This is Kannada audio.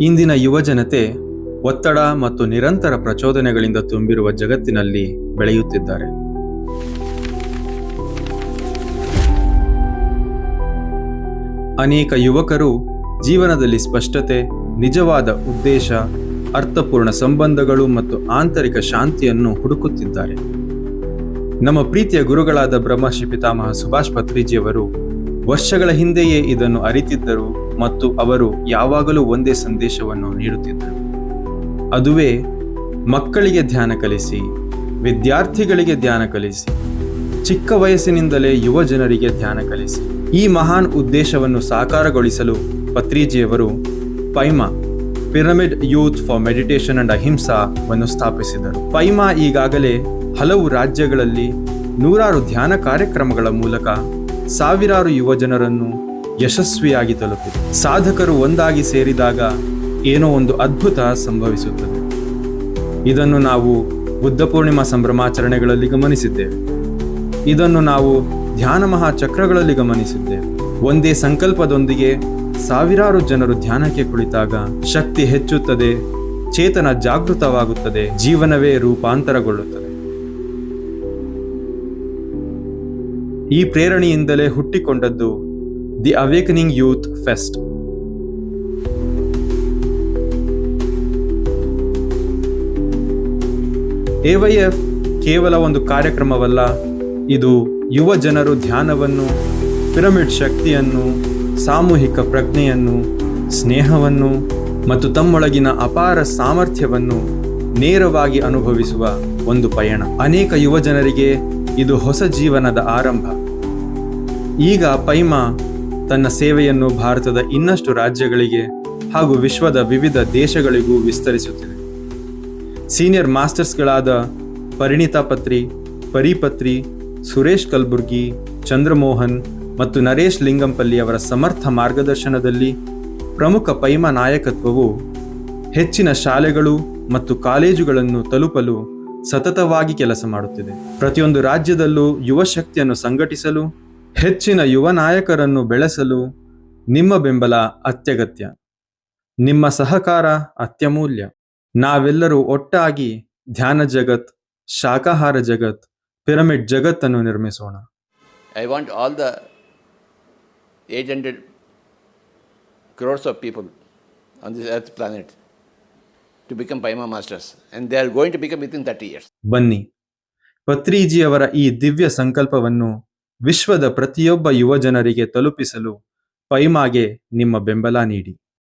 ಇಂದಿನ ಯುವಜನತೆ ಒತ್ತಡ ಮತ್ತು ನಿರಂತರ ಪ್ರಚೋದನೆಗಳಿಂದ ತುಂಬಿರುವ ಜಗತ್ತಿನಲ್ಲಿ ಬೆಳೆಯುತ್ತಿದ್ದಾರೆ. ಅನೇಕ ಯುವಕರು ಜೀವನದಲ್ಲಿ ಸ್ಪಷ್ಟತೆ, ನಿಜವಾದ ಉದ್ದೇಶ, ಅರ್ಥಪೂರ್ಣ ಸಂಬಂಧಗಳು ಮತ್ತು ಆಂತರಿಕ ಶಾಂತಿಯನ್ನು ಹುಡುಕುತ್ತಿದ್ದಾರೆ. ನಮ್ಮ ಪ್ರೀತಿಯ ಗುರುಗಳಾದ ಬ್ರಹ್ಮಶ್ರೀ ಪಿತಾಮಹ ಸುಭಾಷ್ ಪತ್ರಿಜಿಯವರು ವರ್ಷಗಳ ಹಿಂದೆಯೇ ಇದನ್ನು ಅರಿತಿದ್ದರು ಮತ್ತು ಅವರು ಯಾವಾಗಲೂ ಒಂದೇ ಸಂದೇಶವನ್ನು ನೀಡುತ್ತಿದ್ದರು. ಅದುವೇ ಮಕ್ಕಳಿಗೆ ಧ್ಯಾನ ಕಲಿಸಿ, ವಿದ್ಯಾರ್ಥಿಗಳಿಗೆ ಧ್ಯಾನ ಕಲಿಸಿ, ಚಿಕ್ಕ ವಯಸ್ಸಿನಿಂದಲೇ ಯುವ ಜನರಿಗೆ ಧ್ಯಾನ ಕಲಿಸಿ. ಈ ಮಹಾನ್ ಉದ್ದೇಶವನ್ನು ಸಾಕಾರಗೊಳಿಸಲು ಪತ್ರಿಜಿಯವರು PYMA pyramid youth for meditation and ಅಹಿಂಸಾವನ್ನು ಸ್ಥಾಪಿಸಿದರು. ಪೈಮಾ ಈಗಾಗಲೇ ಹಲವು ರಾಜ್ಯಗಳಲ್ಲಿ ನೂರಾರು ಧ್ಯಾನ ಕಾರ್ಯಕ್ರಮಗಳ ಮೂಲಕ ಸಾವಿರಾರು ಯುವ ಜನರನ್ನು ಯಶಸ್ವಿಯಾಗಿ ತಲುಪಿದೆ. ಸಾಧಕರು ಒಂದಾಗಿ ಸೇರಿದಾಗ ಏನೋ ಒಂದು ಅದ್ಭುತ ಸಂಭವಿಸುತ್ತದೆ. ಇದನ್ನು ನಾವು ಬುದ್ಧ ಪೂರ್ಣಿಮಾ ಸಂಭ್ರಮಾಚರಣೆಗಳಲ್ಲಿ ಗಮನಿಸಿದ್ದೇವೆ. ಇದನ್ನು ನಾವು ಧ್ಯಾನ ಮಹಾಚಕ್ರಗಳಲ್ಲಿ ಗಮನಿಸಿದ್ದೇವೆ. ಒಂದೇ ಸಂಕಲ್ಪದೊಂದಿಗೆ ಸಾವಿರಾರು ಜನರು ಧ್ಯಾನಕ್ಕೆ ಕುಳಿತಾಗ ಶಕ್ತಿ ಹೆಚ್ಚುತ್ತದೆ, ಚೇತನ ಜಾಗೃತವಾಗುತ್ತದೆ, ಜೀವನವೇ ರೂಪಾಂತರಗೊಳ್ಳುತ್ತದೆ. ಈ ಪ್ರೇರಣೆಯಿಂದಲೇ ಹುಟ್ಟಿಕೊಂಡದ್ದು the awakening youth fest. AYF ಕೇವಲ ಒಂದು ಕಾರ್ಯಕ್ರಮವಲ್ಲ, ಇದು ಯುವ ಜನರು ಧ್ಯಾನವನ್ನು, ಪಿರಮಿಡ್ ಶಕ್ತಿಯನ್ನು, ಸಾಮೂಹಿಕ ಪ್ರಜ್ಞೆಯನ್ನು, ಸ್ನೇಹವನ್ನು ಮತ್ತು ತಮ್ಮೊಳಗಿನ ಅಪಾರ ಸಾಮರ್ಥ್ಯವನ್ನು ನೇರವಾಗಿ ಅನುಭವಿಸುವ ಒಂದು ಪಯಣ. ಅನೇಕ ಯುವ ಜನರಿಗೆ ಇದು ಹೊಸ ಜೀವನದ ಆರಂಭ. ಈಗ ಪೈಮಾ ತನ್ನ ಸೇವೆಯನ್ನು ಭಾರತದ ಇನ್ನಷ್ಟು ರಾಜ್ಯಗಳಿಗೆ ಹಾಗೂ ವಿಶ್ವದ ವಿವಿಧ ದೇಶಗಳಿಗೂ ವಿಸ್ತರಿಸುತ್ತಿದೆ. ಸೀನಿಯರ್ ಮಾಸ್ಟರ್ಸ್ಗಳಾದ ಪರಿಣಿತಾ ಪತ್ರಿ, ಪರಿಪತ್ರಿ, ಸುರೇಶ್ ಕಲ್ಬುರ್ಗಿ, ಚಂದ್ರಮೋಹನ್ ಮತ್ತು ನರೇಶ್ ಲಿಂಗಂಪಲ್ಲಿ ಅವರ ಸಮರ್ಥ ಮಾರ್ಗದರ್ಶನದಲ್ಲಿ ಪ್ರಮುಖ ಪೈಮಾ ನಾಯಕತ್ವವು ಹೆಚ್ಚಿನ ಶಾಲೆಗಳು ಮತ್ತು ಕಾಲೇಜುಗಳನ್ನು ತಲುಪಲು ಸತತವಾಗಿ ಕೆಲಸ ಮಾಡುತ್ತಿದೆ. ಪ್ರತಿಯೊಂದು ರಾಜ್ಯದಲ್ಲೂ ಯುವ ಶಕ್ತಿಯನ್ನು ಸಂಘಟಿಸಲು, ಹೆಚ್ಚಿನ ಯುವ ನಾಯಕರನ್ನು ಬೆಳೆಸಲು ನಿಮ್ಮ ಬೆಂಬಲ ಅತ್ಯಗತ್ಯ. ನಿಮ್ಮ ಸಹಕಾರ ಅತ್ಯಮೂಲ್ಯ. ನಾವೆಲ್ಲರೂ ಒಟ್ಟಾಗಿ ಧ್ಯಾನ ಜಗತ್, ಶಾಕಾಹಾರ ಜಗತ್, ಪಿರಮಿಡ್ ಜಗತ್ತನ್ನು ನಿರ್ಮಿಸೋಣ. I want all the 800 crores of people on this earth planet to become Paima Masters, and they are going to become within 30 years. ಬನ್ನಿ, ಪತ್ರಿಜಿಯವರ ಈ ದಿವ್ಯ ಸಂಕಲ್ಪವನ್ನು ವಿಶ್ವದ ಪ್ರತಿಯೊಬ್ಬ ಯುವ ಜನರಿಗೆ ತಲುಪಿಸಲು ಪೈಮಾಗೆ ನಿಮ್ಮ ಬೆಂಬಲ ನೀಡಿ.